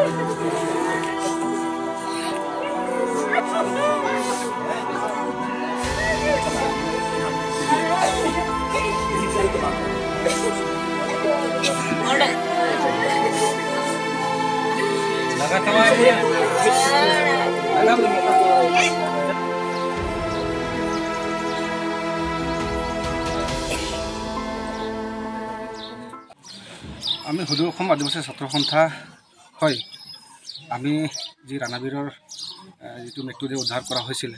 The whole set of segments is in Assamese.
আমি সদৌ অসম আদিবাসী ছাত্ৰ সন্থা হয় আমি যি ৰাণাবীৰৰ যিটো মৃত্যুদেহ উদ্ধাৰ কৰা হৈছিল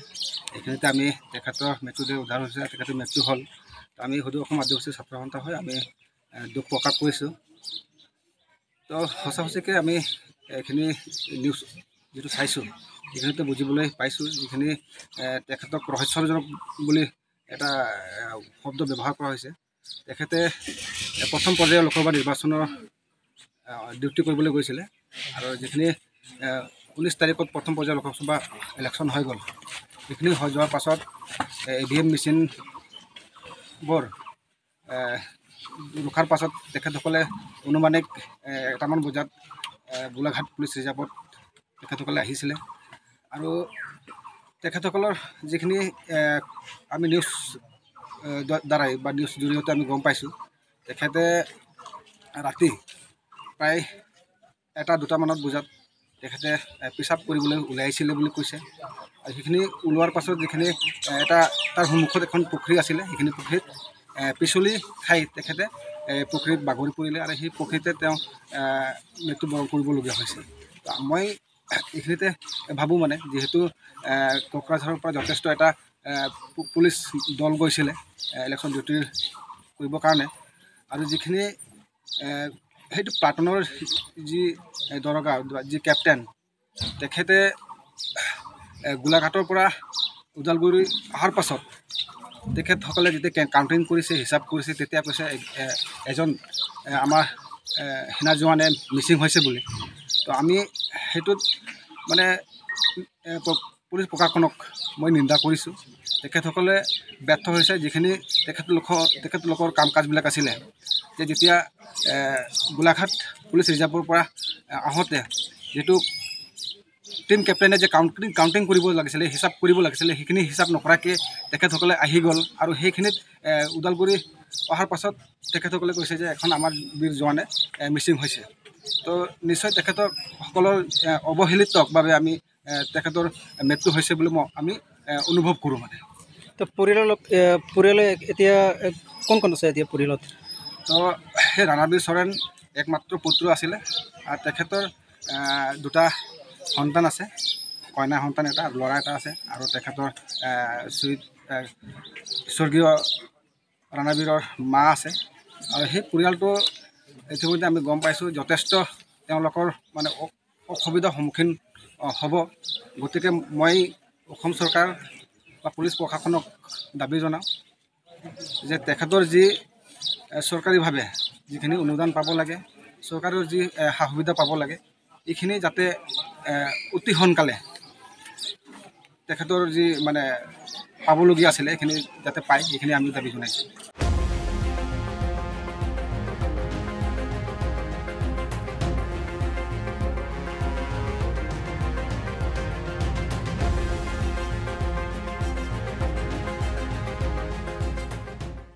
এইখিনিতে আমি তেখেতৰ মৃত্যুদেহ উদ্ধাৰ হৈছে তেখেতৰ মৃত্যু হ'ল আমি সদৌ অসম আদিবাসী ছাত্ৰ সন্থা হয় আমি দুখ প্ৰকাশ কৰিছোঁ তো সঁচাকৈ আমি এইখিনি নিউজ যিটো চাইছোঁ এইখিনিতে বুজিবলৈ পাইছোঁ যিখিনি তেখেতক ৰহস্যজনক বুলি এটা শব্দ ব্যৱহাৰ কৰা হৈছে তেখেতে প্ৰথম পৰ্যায়ৰ লোকসভা নিৰ্বাচনৰ ডিউটি কৰিবলৈ গৈছিলে আৰু যিখিনি 19 তাৰিখত প্ৰথম পৰ্যায়ৰ লোকসভা ইলেকশ্যন হৈ গ'ল সেইখিনি হৈ যোৱাৰ পাছত EVM মেচিনবোৰ ৰখাৰ পাছত তেখেতসকলে অনুমানিক 1টামান বজাত গোলাঘাট পুলিচ ৰিজাৰ্ভত তেখেতসকলে আহিছিলে আৰু তেখেতসকলৰ যিখিনি আমি নিউজ দ্বাৰাই বা নিউজ জৰিয়তে আমি গম পাইছোঁ তেখেতে ৰাতি প্ৰায় 1-2টামানত বজাত তেখেতে পিচাব কৰিবলৈ ওলাইছিলে বুলি কৈছে আৰু সেইখিনি ওলোৱাৰ পাছত যিখিনি তাৰ সন্মুখত এখন পুখুৰী আছিলে সেইখিনি পুখুৰীত পিছলি খাই তেখেতে পুখুৰীত বাগৰি পৰিলে আৰু সেই পুখুৰীতে তেওঁ মৃত্যুবৰণ কৰিবলগীয়া হৈছে মই এইখিনিতে ভাবোঁ মানে যিহেতু কোকৰাঝাৰৰ পৰা যথেষ্ট এটা পুলিচ দল গৈছিলে ইলেকশ্যন ডিউটি কৰিবৰ কাৰণে আৰু যিখিনি সেইটো প্লাটুনৰ যি দৰগা যি কেপ্টেইন তেখেতে গোলাঘাটৰ পৰা ওদালগুৰি অহাৰ পাছত তেখেতসকলে যেতিয়া কাউণ্টিং কৰিছে হিচাপ কৰিছে তেতিয়া কৈছে এজন আমাৰ সেনা জোৱানে মিচিং হৈছে বুলি তো আমি সেইটোত মানে পুলিচ প্ৰশাসনক মই নিন্দা কৰিছোঁ তেখেতসকলে ব্যৰ্থ হৈছে যিখিনি তেখেতলোকৰ কাম কাজবিলাক আছিলে যে যেতিয়া গোলাঘাট পুলিচ ৰিজাৰ্ভৰ পৰা আহোঁতে যিটো টিম কেপ্টেইনে যে কাউণ্টিং কৰিব লাগিছিলে হিচাপ কৰিব লাগিছিলে সেইখিনি হিচাপ নকৰাকৈ তেখেতসকলে আহি গ'ল আৰু সেইখিনিত ওদালগুৰি অহাৰ পাছত তেখেতসকলে কৈছে যে এখন আমাৰ বীৰ জোৱানে মিচিং হৈছে তো নিশ্চয় তেখেতসকলৰ অৱহেলিতক বাবে আমি তেখেতৰ মৃত্যু হৈছে বুলি আমি অনুভৱ কৰোঁ মানে তো পৰিয়ালে এতিয়া কোন আছে এতিয়া পৰিয়ালত তো সেই ৰাণাবীৰ চৰেণ একমাত্ৰ পুত্ৰ আছিলে আৰু তেখেতৰ 2টা সন্তান আছে কইনা সন্তান এটা ল'ৰা এটা আছে আৰু তেখেতৰ স্বৰ্গীয় ৰাণাবীৰৰ মা আছে আৰু সেই পৰিয়ালটো ইতিমধ্যে আমি গম পাইছোঁ যথেষ্ট তেওঁলোকৰ মানে অসুবিধাৰ সন্মুখীন হ'ব গতিকে মই অসম চৰকাৰ বা পুলিচ প্ৰশাসনক দাবী জনাওঁ যে তেখেতৰ যি চৰকাৰীভাৱে যিখিনি অনুদান পাব লাগে চৰকাৰৰ যি সা সুবিধা পাব লাগে এইখিনি যাতে অতি সোনকালে তেখেতৰ যি মানে পাবলগীয়া আছিলে এইখিনি যাতে পায় এইখিনি আমি দাবী জনাইছোঁ